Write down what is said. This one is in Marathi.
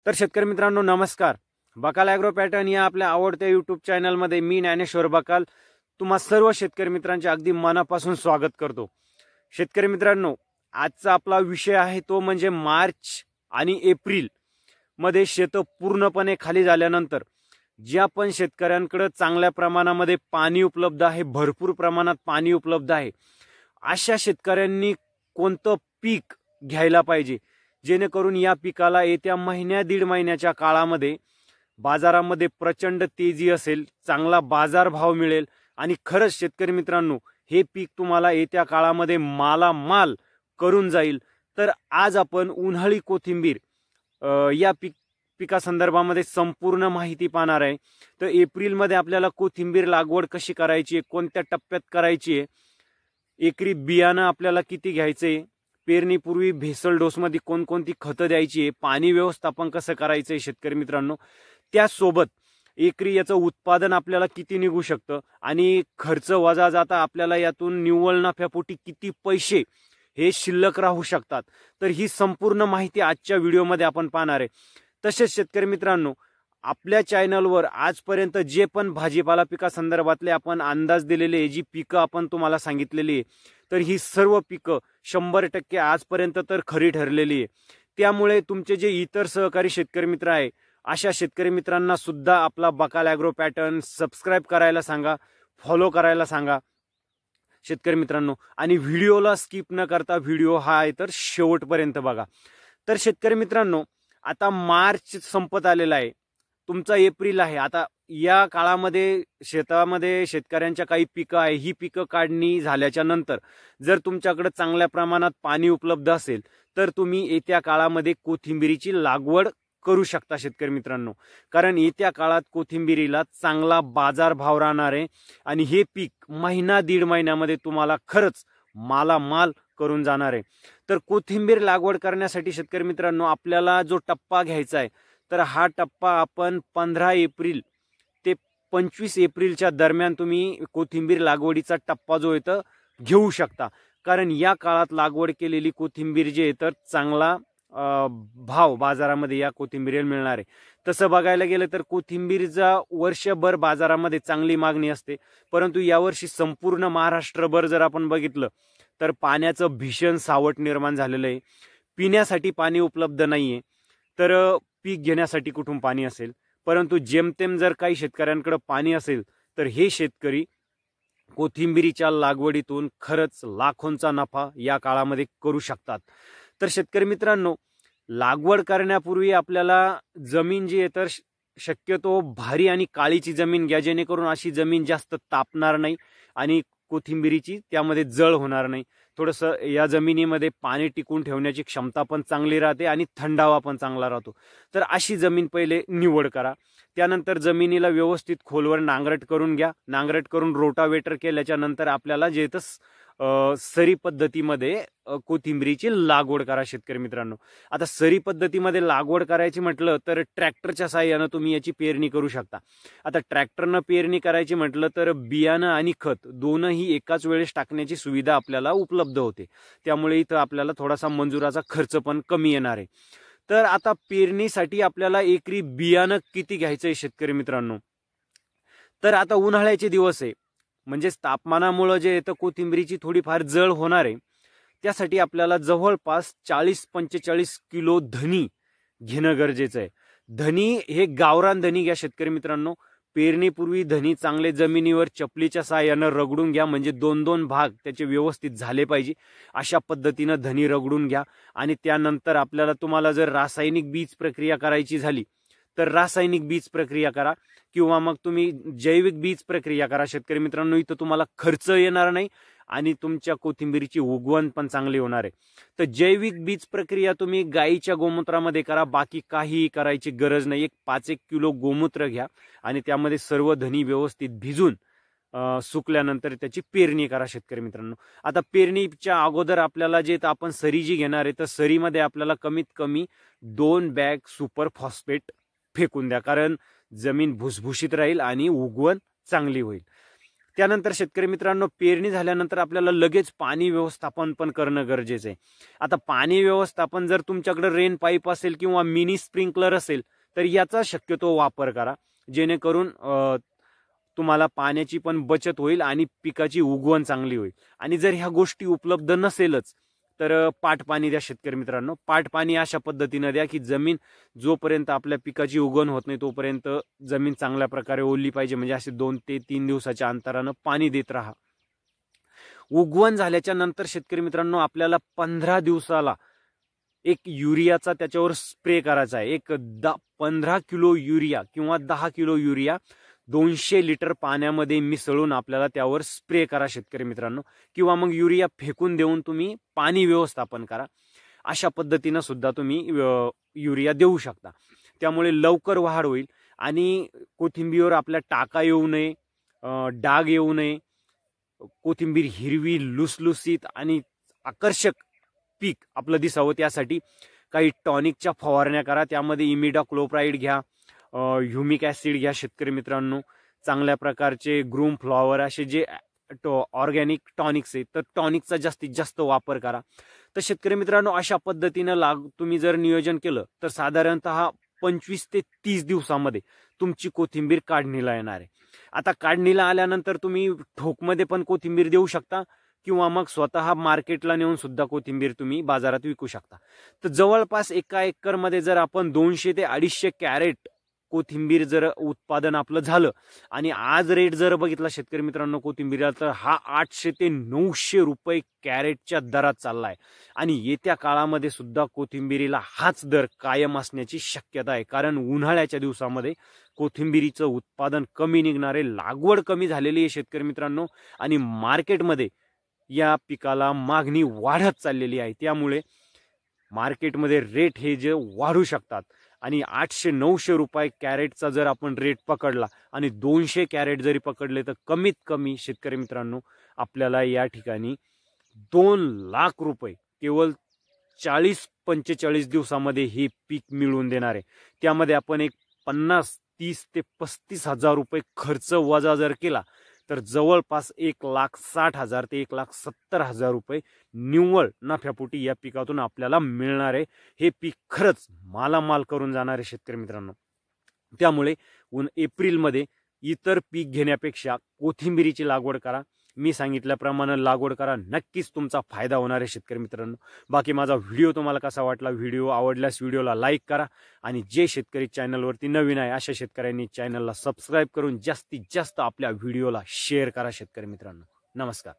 तर शेतकरी मित्रांनो नमस्कार. बकाल ॲग्रो पॅटर्न या आपल्या आवडत्या यूट्यूब चॅनलमध्ये मी ज्ञानेश्वर बकाल तुम्हा सर्व शेतकरी मित्रांचे अगदी मनापासून स्वागत करतो. शेतकरी मित्रांनो, आजचा आपला विषय आहे तो म्हणजे मार्च आणि एप्रिल मध्ये शेत पूर्णपणे खाली झाल्यानंतर ज्या पण शेतकऱ्यांकडे चांगल्या प्रमाणामध्ये पाणी उपलब्ध आहे, भरपूर प्रमाणात पाणी उपलब्ध आहे, अशा शेतकऱ्यांनी कोणतं पीक घ्यायला पाहिजे जेणेकरून या पिकाला येत्या महिन्या दीड महिन्याच्या काळामध्ये बाजारामध्ये प्रचंड तेजी असेल, चांगला बाजारभाव मिळेल आणि खरंच शेतकरी मित्रांनो हे पीक तुम्हाला येत्या काळामध्ये मालामाल करून जाईल. तर आज आपण उन्हाळी कोथिंबीर या पिकासंदर्भामध्ये संपूर्ण माहिती पाहणार आहे. तर एप्रिलमध्ये आपल्याला कोथिंबीर लागवड कशी करायची आहे, कोणत्या टप्प्यात करायची आहे, एकरी बियाणं आपल्याला किती घ्यायचंय, पेरणीपूर्वी भेसळ डोसमध्ये कोणकोणती खतं द्यायची आहे, पाणी व्यवस्थापन कसं करायचंय शेतकरी मित्रांनो, त्यासोबत एकरी याचं उत्पादन आपल्याला किती निघू शकतं आणि खर्च वजा जाता आपल्याला यातून निव्वळ नफ्यापोटी किती पैसे हे शिल्लक राहू शकतात. तर ही संपूर्ण माहिती आजच्या व्हिडिओमध्ये आपण पाहणार आहे. तसेच शेतकरी मित्रांनो, आपल्या चॅनलवर आजपर्यंत जे पण भाजीपाला पिकासंदर्भातले आपण अंदाज दिलेले, जी पिकं आपण तुम्हाला सांगितलेली आहे, तर ही सर्व पिकं 100% आजपर्यंत तर खरी ठरलेली आहे. त्यामुळे तुमचे जे इतर सहकारी शेतकरी मित्र आहे अशा शेतकरी मित्रांना सुद्धा आपला बकाल ॲग्रो पॅटर्न सबस्क्राईब करायला सांगा, फॉलो करायला सांगा शेतकरी मित्रांनो, आणि व्हिडिओला स्किप न करता व्हिडिओ हा आहे तर शेवटपर्यंत बघा. तर शेतकरी मित्रांनो, आता मार्च संपत आलेला आहे, तुमचा एप्रिल आहे. आता या काळामध्ये शेतामध्ये शेतकऱ्यांच्या काही पिकं आहे, ही पिकं काढणी झाल्याच्या नंतर जर तुमच्याकडे चांगल्या प्रमाणात पाणी उपलब्ध असेल तर तुम्ही येत्या काळामध्ये कोथिंबीरीची लागवड करू शकता शेतकरी मित्रांनो. कारण येत्या काळात कोथिंबीरीला चांगला बाजारभाव राहणार आहे आणि हे पीक महिना दीड महिन्यामध्ये तुम्हाला खरंच मालामाल करून जाणार आहे. तर कोथिंबीर लागवड करण्यासाठी शेतकरी मित्रांनो आपल्याला जो टप्पा घ्यायचा आहे, तर हा टप्पा आपण 15 एप्रिल ते 25 एप्रिलच्या दरम्यान तुम्ही कोथिंबीर लागवडीचा टप्पा जो आहे तो घेऊ शकता. कारण या काळात लागवड केलेली कोथिंबीर जी आहे तर चांगला भाव बाजारामध्ये या कोथिंबीरीला मिळणार आहे. तसं बघायला गेलं तर कोथिंबीरचा वर्षभर बाजारामध्ये चांगली मागणी असते, परंतु यावर्षी संपूर्ण महाराष्ट्रभर जर आपण बघितलं तर पाण्याचं भीषण सावट निर्माण झालेलं आहे. पिण्यासाठी पाणी उपलब्ध नाहीये, तर पीक घेण्यासाठी कुठून पाणी असेल. परंतु जेमतेम जर काही शेतकऱ्यांकडे पाणी असेल तर हे शेतकरी कोथिंबीरीच्या लागवडीतून खरंच लाखोंचा नफा या काळामध्ये करू शकतात. तर शेतकरी मित्रांनो, लागवड करण्यापूर्वी आपल्याला जमीन जी आहे तर शक्यतो भारी आणि काळीची जमीन घ्या, जेणेकरून अशी जमीन जास्त तापणार नाही आणि कोथिंबीरीची त्यामध्ये जळ होणार नाही. थोडंसं या जमिनीमध्ये पाणी टिकून ठेवण्याची क्षमता पण चांगली राहते आणि थंडावा पण चांगला राहतो. तर अशी जमीन पहिले निवड करा. त्यानंतर जमिनीला व्यवस्थित खोलवर नांगरट करून घ्या. नांगरट करून रोटावेटर केल्याच्या नंतर आपल्याला जे सरी पद्धतीमध्ये कोथिंबीरीची लागवड करा शेतकरी मित्रांनो. आता सरी पद्धतीमध्ये लागवड करायची म्हटलं तर ट्रॅक्टरच्या साहाय्यानं तुम्ही याची पेरणी करू शकता. आता ट्रॅक्टरनं पेरणी करायची म्हटलं तर बियाणं आणि खत दोनही एकाच वेळेस टाकण्याची सुविधा आपल्याला उपलब्ध होते, त्यामुळे इथं आपल्याला थोडासा मंजुराचा खर्च पण कमी येणार आहे. तर आता पेरणीसाठी आपल्याला एकरी बियाणं किती घ्यायचंय शेतकरी मित्रांनो, तर आता उन्हाळ्याचे दिवस आहे, म्हणजेच तापमानामुळे जे येतं कोथिंबीरीची थोडीफार जळ होणार आहे. त्यासाठी आपल्याला जवळपास 40-45 किलो धनी घेणं गरजेचं आहे. धनी हे गावरान धनी घ्या शेतकरी मित्रांनो. पेरणीपूर्वी धनी चांगले जमिनीवर चपलीच्या साहाय्यानं रगडून घ्या, म्हणजे 2-2 भाग त्याचे व्यवस्थित झाले पाहिजे अशा पद्धतीनं धनी रगडून घ्या. आणि त्यानंतर आपल्याला तुम्हाला जर रासायनिक बीज प्रक्रिया करायची झाली तर रासायनिक बीज प्रक्रिया करा किंवा मग तुम्ही जैविक बीज प्रक्रिया करा शेतकरी मित्रांनो. इथं तुम्हाला खर्च येणार नाही आणि तुमच्या कोथिंबीरीची उगवण पण चांगली होणार आहे. तर जैविक बीज प्रक्रिया तुम्ही गाईच्या गोमूत्रामध्ये करा, बाकी काही करायची गरज नाही. 5-1 किलो गोमूत्र घ्या आणि त्यामध्ये सर्व धनी व्यवस्थित भिजून सुकल्यानंतर त्याची पेरणी करा शेतकरी मित्रांनो. आता पेरणीच्या अगोदर आपल्याला जे आपण सरी जी घेणार आहे तर सरीमध्ये आपल्याला कमीत कमी 2 बॅग सुपर फॉस्फेट फेकून द्या, कारण जमीन भुसभुशीत राहील आणि उगवण चांगली होईल. त्यानंतर शेतकरी मित्रांनो, पेरणी झाल्यानंतर आपल्याला लगेच पाणी व्यवस्थापन पण करणं गरजेचं आहे. आता पाणी व्यवस्थापन जर तुमच्याकडे रेन पाईप असेल किंवा मिनी स्प्रिंकलर असेल तर याचा शक्यतो वापर करा, जेणेकरून तुम्हाला पाण्याची पण बचत होईल आणि पिकाची उगवण चांगली होईल. आणि जर ह्या गोष्टी उपलब्ध नसेलच तर पाट पाणी द्या शेतकरी मित्रांनो. पाट पाणी अशा पद्धतीने द्या की जमीन जोपर्यंत आपल्या पिकाची उगवण होत नाही तोपर्यंत जमीन चांगल्या प्रकारे ओलली पाहिजे. म्हणजे असे 2 ते 3 दिवसाच्या अंतरानं पाणी देत राहा. उगवण झाल्याच्या नंतर शेतकरी मित्रांनो, आपल्याला 15 दिवसाला एक युरियाचा त्याच्यावर स्प्रे करायचा आहे. 15 किलो युरिया किंवा 10 किलो युरिया 200 लिटर पाण्यामध्ये मिसळून आपल्याला त्यावर स्प्रे करा शेतकरी मित्रांनो. किंवा मग युरिया फेकून देऊन तुम्ही पाणी व्यवस्थापन करा. अशा पद्धतीनं सुद्धा तुम्ही युरिया देऊ शकता. त्यामुळे लवकर वाढ होईल आणि कोथिंबीर आपल्या टाका येऊ नये, डाग येऊ नये, कोथिंबीर हिरवी लुसलुसीत आणि आकर्षक पीक आपलं दिसावं त्यासाठी काही टॉनिकच्या फवारण्या करा. त्यामध्ये इमिडाक्लोप्राइड घ्या, ह्युमिक ऍसिड घ्या शेतकरी मित्रांनो, चांगल्या प्रकारचे ग्रूम फ्लॉवर असे जे ऑर्गॅनिक टॉनिक्स आहेत तर टॉनिकचा जास्तीत जास्त वापर करा. तर शेतकरी मित्रांनो, अशा पद्धतीनं तुम्ही जर नियोजन केलं तर साधारणतः 25 ते 30 दिवसामध्ये तुमची कोथिंबीर काढणीला येणार आहे. आता काढणीला आल्यानंतर तुम्ही ठोकमध्ये पण कोथिंबीर देऊ शकता किंवा मग स्वतः मार्केटला नेऊन सुद्धा कोथिंबीर तुम्ही बाजारात विकू शकता. तर जवळपास 1 एकरमध्ये जर आपण 200 ते 250 कॅरेट कोथिंबीर जर उत्पादन आपलं झालं आणि आज रेट जर बघितला शेतकरी मित्रांनो कोथिंबीरला, तर हा 800 ते 900 रुपये कॅरेटच्या दरात चाललाय. आणि येत्या काळामध्ये सुद्धा कोथिंबीरीला हाच दर कायम असण्याची शक्यता आहे. कारण उन्हाळ्याच्या दिवसामध्ये कोथिंबीरीचं उत्पादन कमी निघणार आहे, लागवड कमी झालेली आहे शेतकरी मित्रांनो, आणि मार्केटमध्ये या पिकाला मागणी वाढत चाललेली आहे. त्यामुळे मार्केटमध्ये रेट हे जे वाढू शकतात आणि 800-900 रुपये कॅरेटचा जर आपण रेट पकडला आणि 200 कॅरेट जरी पकडले तर कमीत कमी शेतकरी मित्रांनो आपल्याला या ठिकाणी 2 लाख रुपये केवळ 40-45 दिवसामध्ये हे पीक मिळवून देणार आहे. त्यामध्ये आपण एक 50-30 ते 35 हजार रुपये खर्च वजा जर केला तर जवळपास 1,60,000 ते 1,70,000 रुपये निव्वळ नफ्यापोटी या पिकातून आपल्याला मिळणार आहे. हे पीक खरंच मालामाल करून जाणार आहे शेतकरी मित्रांनो. त्यामुळे एप्रिलमध्ये इतर पीक घेण्यापेक्षा कोथिंबीरीची लागवड करा. मी सांगितल्याप्रमाणे लागवड करा, नक्कीच तुमचा फायदा होणार आहे शेतकरी मित्रांनो. बाकी माझा व्हिडिओ तुम्हाला कसा वाटला, व्हिडिओ आवडल्यास व्हिडिओला लाईक करा आणि जे शेतकरी चॅनलवरती नवीन आहे अशा शेतकऱ्यांनी चॅनलला सबस्क्राईब करून जास्तीत जास्त आपल्या व्हिडिओला शेअर करा शेतकरी मित्रांनो. नमस्कार.